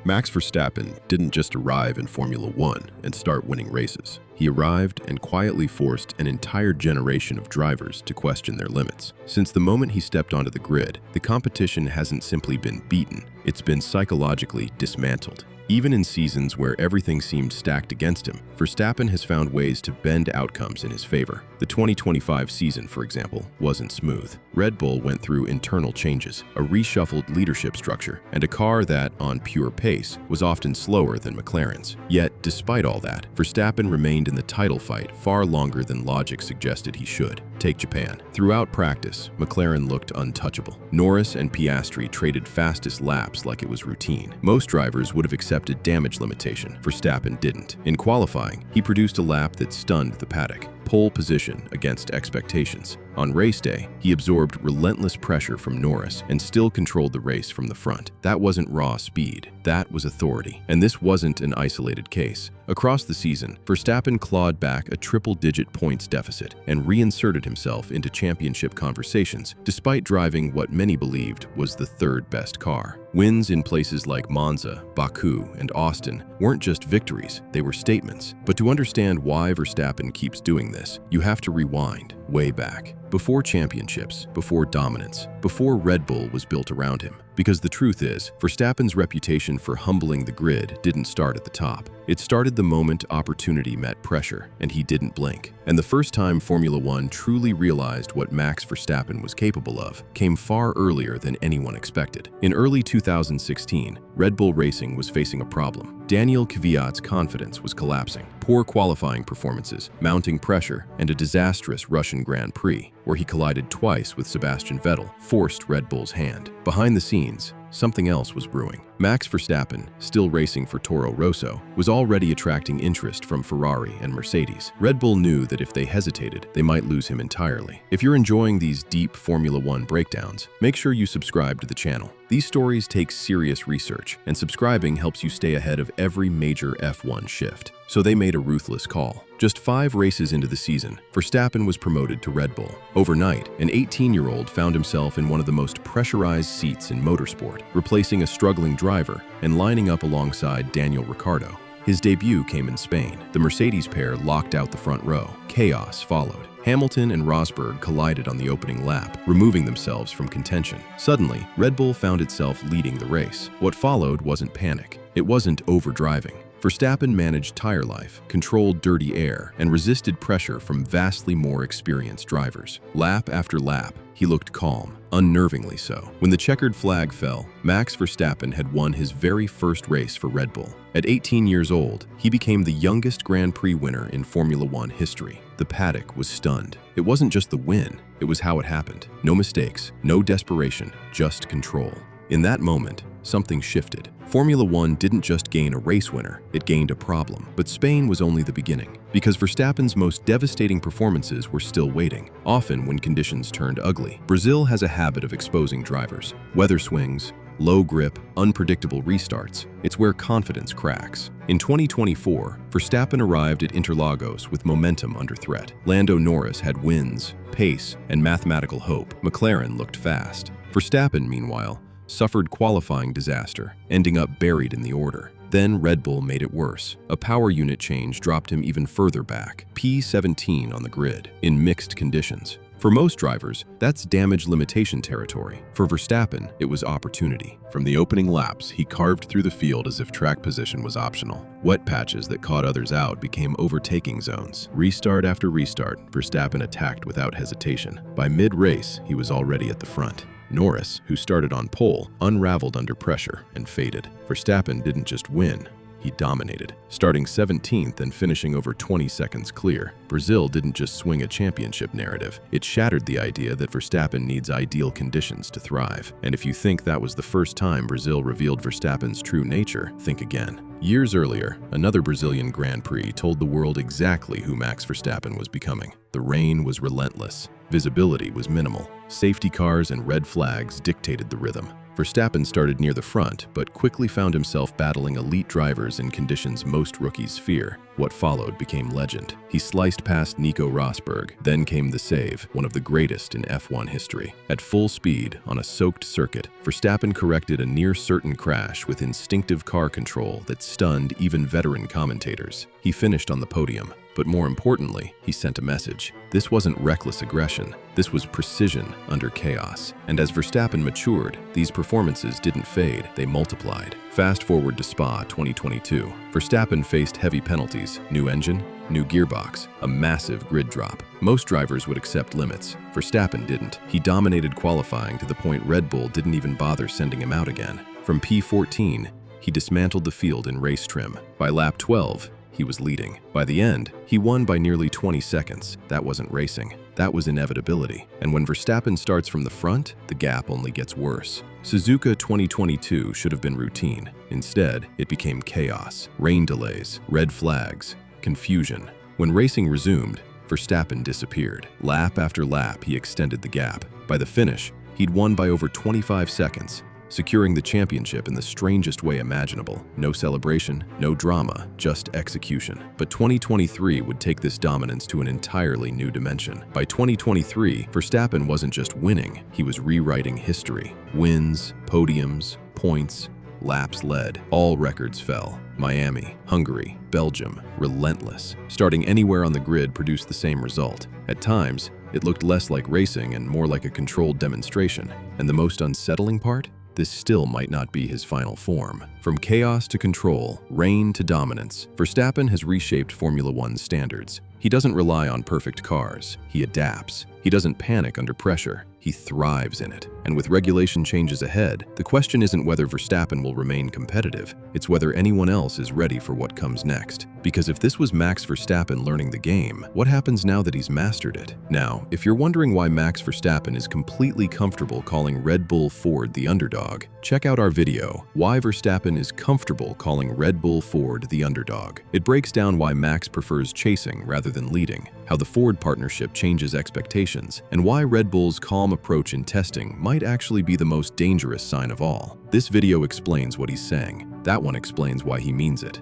Max Verstappen didn't just arrive in Formula One and start winning races. He arrived and quietly forced an entire generation of drivers to question their limits. Since the moment he stepped onto the grid, the competition hasn't simply been beaten, it's been psychologically dismantled. Even in seasons where everything seemed stacked against him, Verstappen has found ways to bend outcomes in his favor. The 2025 season, for example, wasn't smooth. Red Bull went through internal changes, a reshuffled leadership structure, and a car that, on pure pace, was often slower than McLaren's. Yet, despite all that, Verstappen remained in the title fight far longer than logic suggested he should. Take Japan. Throughout practice, McLaren looked untouchable. Norris and Piastri traded fastest laps like it was routine. Most drivers would have accepted damage limitation. Verstappen didn't. In qualifying, he produced a lap that stunned the paddock. Pole position against expectations. On race day, he absorbed relentless pressure from Norris and still controlled the race from the front. That wasn't raw speed, that was authority. And this wasn't an isolated case. Across the season, Verstappen clawed back a triple-digit points deficit and reinserted himself into championship conversations, despite driving what many believed was the third best car. Wins in places like Monza, Baku, and Austin weren't just victories, they were statements. But to understand why Verstappen keeps doing this, you have to rewind way back. Before championships, before dominance, before Red Bull was built around him. Because the truth is, Verstappen's reputation for humbling the grid didn't start at the top. It started the moment opportunity met pressure, and he didn't blink. And the first time Formula One truly realized what Max Verstappen was capable of came far earlier than anyone expected. In early 2016, Red Bull Racing was facing a problem. Daniel Kvyat's confidence was collapsing. Poor qualifying performances, mounting pressure, and a disastrous Russian Grand Prix, where he collided twice with Sebastian Vettel, forced Red Bull's hand. Behind the scenes, something else was brewing. Max Verstappen, still racing for Toro Rosso, was already attracting interest from Ferrari and Mercedes. Red Bull knew that if they hesitated, they might lose him entirely. If you're enjoying these deep Formula One breakdowns, make sure you subscribe to the channel. These stories take serious research, and subscribing helps you stay ahead of every major F1 shift. So they made a ruthless call. Just 5 races into the season, Verstappen was promoted to Red Bull. Overnight, an 18-year-old found himself in one of the most pressurized seats in motorsport, replacing a struggling driver and lining up alongside Daniel Ricciardo. His debut came in Spain. The Mercedes pair locked out the front row. Chaos followed. Hamilton and Rosberg collided on the opening lap, removing themselves from contention. Suddenly, Red Bull found itself leading the race. What followed wasn't panic. It wasn't overdriving. Verstappen managed tire life, controlled dirty air, and resisted pressure from vastly more experienced drivers. Lap after lap, he looked calm, unnervingly so. When the checkered flag fell, Max Verstappen had won his very first race for Red Bull. At 18 years old, he became the youngest Grand Prix winner in Formula One history. The paddock was stunned. It wasn't just the win, it was how it happened. No mistakes, no desperation, just control. In that moment, something shifted. Formula One didn't just gain a race winner, it gained a problem. But Spain was only the beginning, because Verstappen's most devastating performances were still waiting, often when conditions turned ugly. Brazil has a habit of exposing drivers. Weather swings, low grip, unpredictable restarts. It's where confidence cracks. In 2024, Verstappen arrived at Interlagos with momentum under threat. Lando Norris had wins, pace, and mathematical hope. McLaren looked fast. Verstappen, meanwhile, suffered qualifying disaster, ending up buried in the order. Then Red Bull made it worse. A power unit change dropped him even further back, P17 on the grid, in mixed conditions. For most drivers, that's damage limitation territory. For Verstappen, it was opportunity. From the opening laps, he carved through the field as if track position was optional. Wet patches that caught others out became overtaking zones. Restart after restart, Verstappen attacked without hesitation. By mid-race, he was already at the front. Norris, who started on pole, unraveled under pressure and faded. Verstappen didn't just win, he dominated, starting 17th and finishing over 20 seconds clear. Brazil didn't just swing a championship narrative, it shattered the idea that Verstappen needs ideal conditions to thrive. And if you think that was the first time Brazil revealed Verstappen's true nature, think again. Years earlier, another Brazilian Grand Prix told the world exactly who Max Verstappen was becoming. The rain was relentless. Visibility was minimal. Safety cars and red flags dictated the rhythm. Verstappen started near the front, but quickly found himself battling elite drivers in conditions most rookies fear. What followed became legend. He sliced past Nico Rosberg, then came the save, one of the greatest in F1 history. At full speed, on a soaked circuit, Verstappen corrected a near-certain crash with instinctive car control that stunned even veteran commentators. He finished on the podium, but more importantly, he sent a message. This wasn't reckless aggression. This was precision under chaos. And as Verstappen matured, these performances didn't fade, they multiplied. Fast forward to Spa 2022. Verstappen faced heavy penalties, new engine, new gearbox, a massive grid drop. Most drivers would accept limits. Verstappen didn't. He dominated qualifying to the point Red Bull didn't even bother sending him out again. From P14, he dismantled the field in race trim. By lap 12, he was leading. By the end, he won by nearly 20 seconds. That wasn't racing. That was inevitability. And when Verstappen starts from the front, the gap only gets worse. Suzuka 2022 should have been routine. Instead, it became chaos. Rain delays, red flags, confusion. When racing resumed, Verstappen disappeared. Lap after lap, he extended the gap. By the finish, he'd won by over 25 seconds, securing the championship in the strangest way imaginable. No celebration, no drama, just execution. But 2023 would take this dominance to an entirely new dimension. By 2023, Verstappen wasn't just winning, he was rewriting history. Wins, podiums, points, laps led, all records fell. Miami, Hungary, Belgium, relentless. Starting anywhere on the grid produced the same result. At times, it looked less like racing and more like a controlled demonstration. And the most unsettling part? This still might not be his final form. From chaos to control, reign to dominance, Verstappen has reshaped Formula One's standards. He doesn't rely on perfect cars, he adapts. He doesn't panic under pressure, he thrives in it. And with regulation changes ahead, the question isn't whether Verstappen will remain competitive, it's whether anyone else is ready for what comes next. Because if this was Max Verstappen learning the game, what happens now that he's mastered it? Now, if you're wondering why Max Verstappen is completely comfortable calling Red Bull Ford the underdog, check out our video, Why Verstappen is Comfortable Calling Red Bull Ford the Underdog. It breaks down why Max prefers chasing rather than leading, how the Ford partnership changes expectations, and why Red Bull's calm approach in testing might actually be the most dangerous sign of all. This video explains what he's saying. That one explains why he means it.